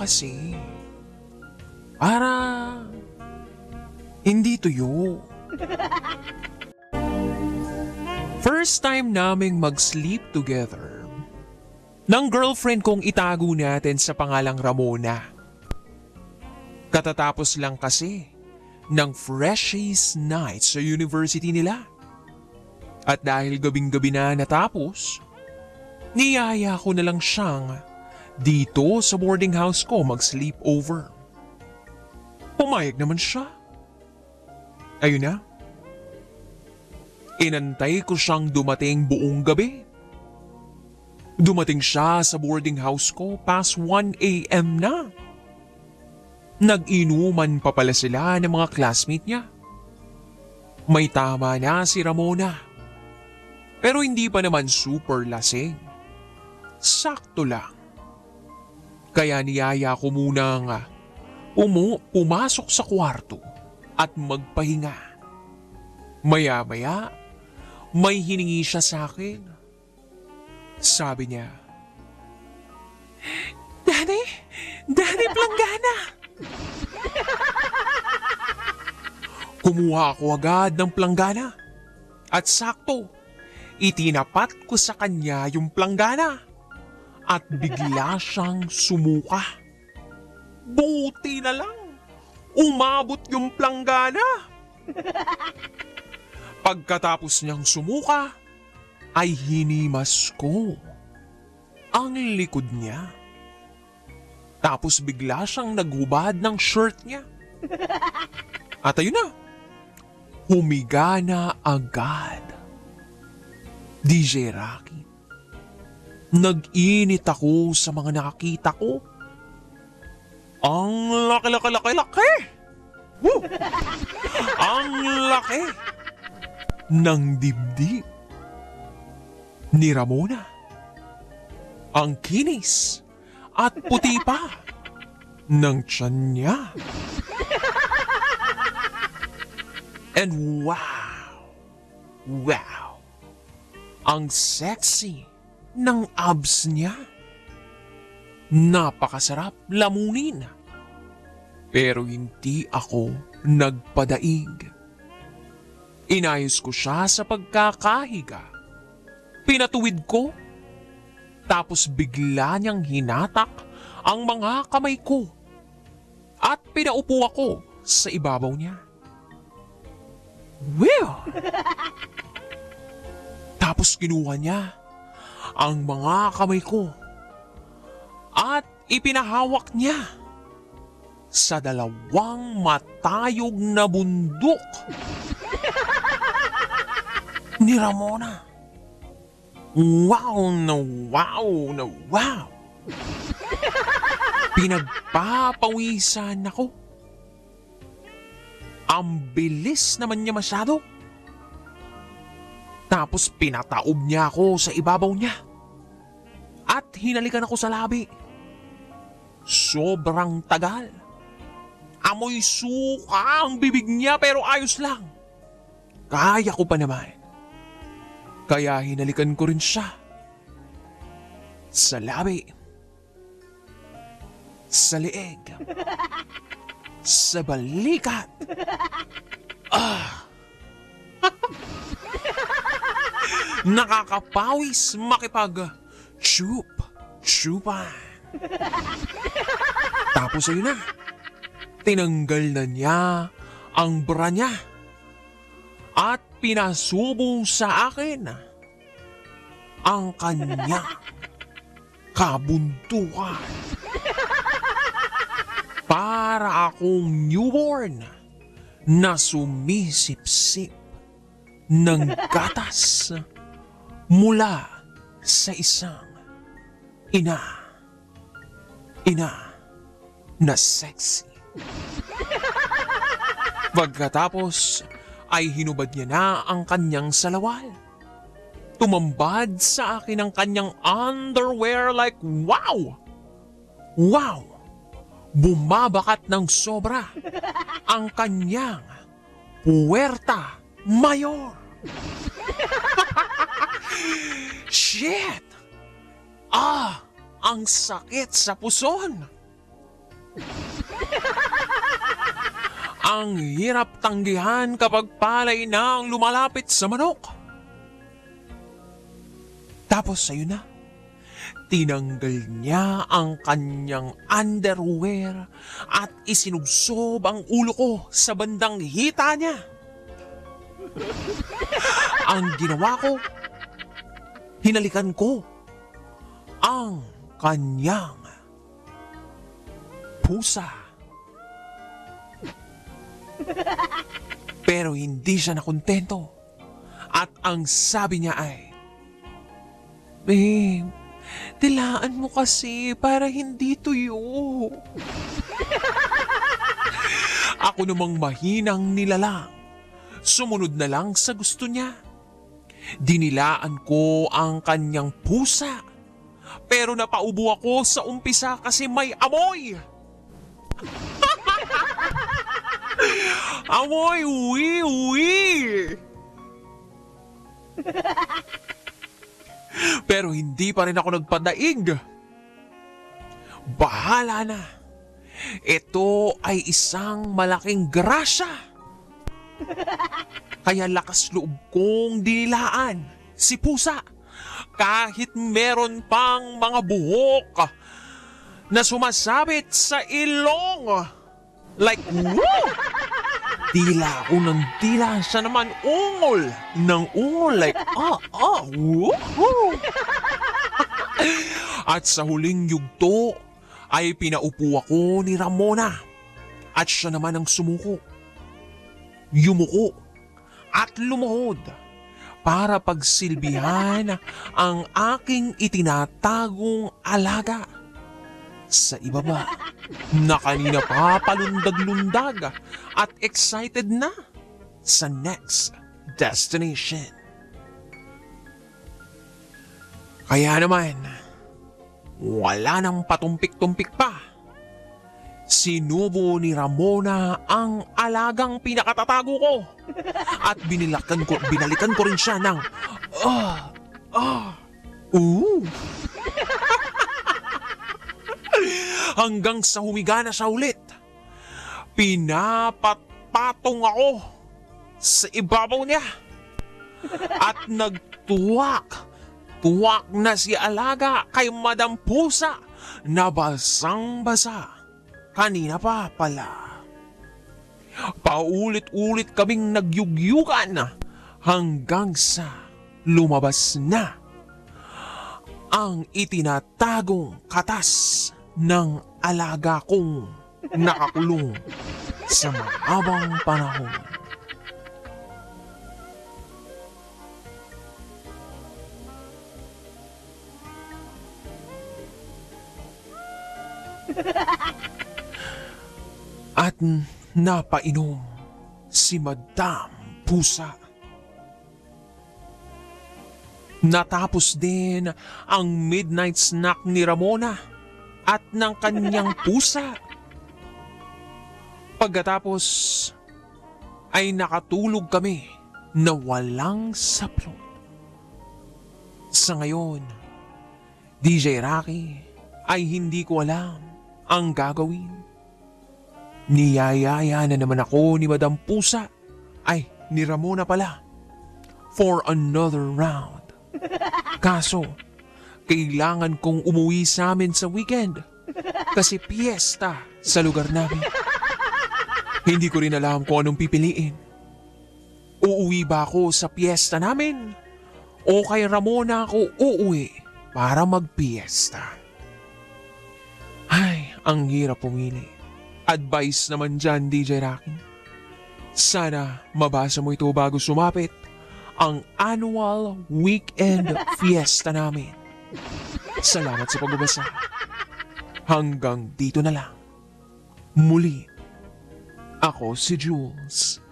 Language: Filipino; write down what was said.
kasi. Para hindi tuyo. First time naming mag-sleep together ng girlfriend kong itago natin sa pangalang Ramona. Katatapos lang kasi ng Freshies Night sa university nila. At dahil gabing-gabi na natapos, niyaya ko na lang siyang dito sa boarding house ko mag-sleepover. Pumayag naman siya. Ayun na. Inantay ko siyang dumating buong gabi. Dumating siya sa boarding house ko past 1 a.m. na. Nag-inuman pa pala sila ng mga classmate niya. May tama na si Ramona. Pero hindi pa naman super lasing. Sakto lang. Kaya niyaya ko munang pumasok sa kwarto at magpahinga. Maya-maya, may hiningi siya sa akin. Sabi niya, Daddy, planggana! Kumuha ako agad ng planggana at sakto, itinapat ko sa kanya yung planggana at bigla siyang sumuka. Buti na lang, umabot yung planggana. Pagkatapos niyang sumuka, ay hinimas ko ang likod niya. Tapos bigla siyang naghubad ng shirt niya. At ayun na, humiga na agad. DJ Rocky, nag-init ako sa mga nakakita ko. Ang laki! Woo! Ang laki ng dibdib ni Ramona. Ang kinis at puti pa ng tiyan niya. And wow, ang sexy ng abs niya. Napakasarap lamunin. Pero hindi ako nagpadaig. Inayos ko siya sa pagkakahiga. Pinatuwid ko. Tapos bigla niyang hinatak ang mga kamay ko. At pinaupo ako sa ibabaw niya. Well! Tapos kinuha niya ang mga kamay ko. At ipinahawak niya sa dalawang matayog na bundok ni Ramona. Wow na wow na wow. Pinagpapawisan ako. Ang bilis naman niya masyado. Tapos pinataob niya ako sa ibabaw niya. At hinalikan ako sa labi. Sobrang tagal. Amoy suka ang bibig niya pero ayos lang. Kaya ko pa naman. Kaya hinalikan ko rin siya. Sa labi. Sa leeg. Sa balikat. Nakakapawis makipag-chupan. Tapos ayun na. Tinanggal na niya ang bra niya. At pinasubo sa akin ang kanya kabuntukan. Para akong newborn na sumisip-sip ng gatas mula sa isang ina na sexy. Pagkatapos ay hinubad niya na ang kanyang salawal. Tumambad sa akin ang kanyang underwear like wow! Wow! Bumabakat ng sobra ang kanyang puwerta mayor. Shit! Ang sakit sa puson. Ang hirap tanggihan kapag palay na ang lumalapit sa manok. Tapos ayun na, tinanggal niya ang kanyang underwear at isinubsob ang ulo ko sa bandang hita niya. Ang ginawa ko, hinalikan ko ang kanyang pusa. Pero hindi siya nakontento at ang sabi niya ay, "Babe, dilaan mo kasi para hindi tuyo." Ako namang mahinang nilalang, sumunod na lang sa gusto niya. Dinilaan ko ang kanyang pusa, pero napaubo ako sa umpisa kasi may amoy. Amoy, uwi. Pero hindi pa rin ako nagpadaig. Bahala na. Ito ay isang malaking grasya. Kaya lakas loob kong dinilaan si pusa kahit meron pang mga buhok na sumasabit sa ilong. Like, woo! Dila ako ng dila, siya naman ungol ng ungol. Like, woo! At sa huling yugto ay pinaupo ako ni Ramona at siya naman ang sumuko. Yumuko at lumuhod para pagsilbihan ang aking itinatagong alaga sa ibaba na kanina pa palundag-lundag at excited na sa next destination. Kaya naman, wala nang patumpik-tumpik pa. Sinubo ni Ramona ang alagang pinakatatago ko at binalikan ko rin siya ng hanggang sa humiga na siya ulit. Pinapatpatong ako sa ibabaw niya at nagtuwak na si alaga kay Madam Pusa na basang-basa kanina pa pala. Paulit-ulit kaming nagyugyukan hanggang sa lumabas na ang itinatagong katas ng alaga kong nakakulong sa mahabang panahon. At napainom si Madam Pusa. Natapos din ang midnight snack ni Ramona at ng kanyang pusa. Pagkatapos ay nakatulog kami na walang saplot. Sa ngayon, DJ Rocky, ay hindi ko alam ang gagawin. Niyayaya na naman ako ni Madam Pusa, ay ni Ramona pala, for another round. Kaso, kailangan kong umuwi sa amin sa weekend kasi piyesta sa lugar namin. Hindi ko rin alam kung anong pipiliin. Uuwi ba ako sa piyesta namin o kay Ramona ako uuwi para magpiyesta? Ay, ang hirap pumili. Advice naman dyan, DJ Rocky. Sana mabasa mo ito bago sumapit ang annual weekend fiesta namin. Salamat sa pagbabasa. Hanggang dito na lang. Muli, ako si Jules.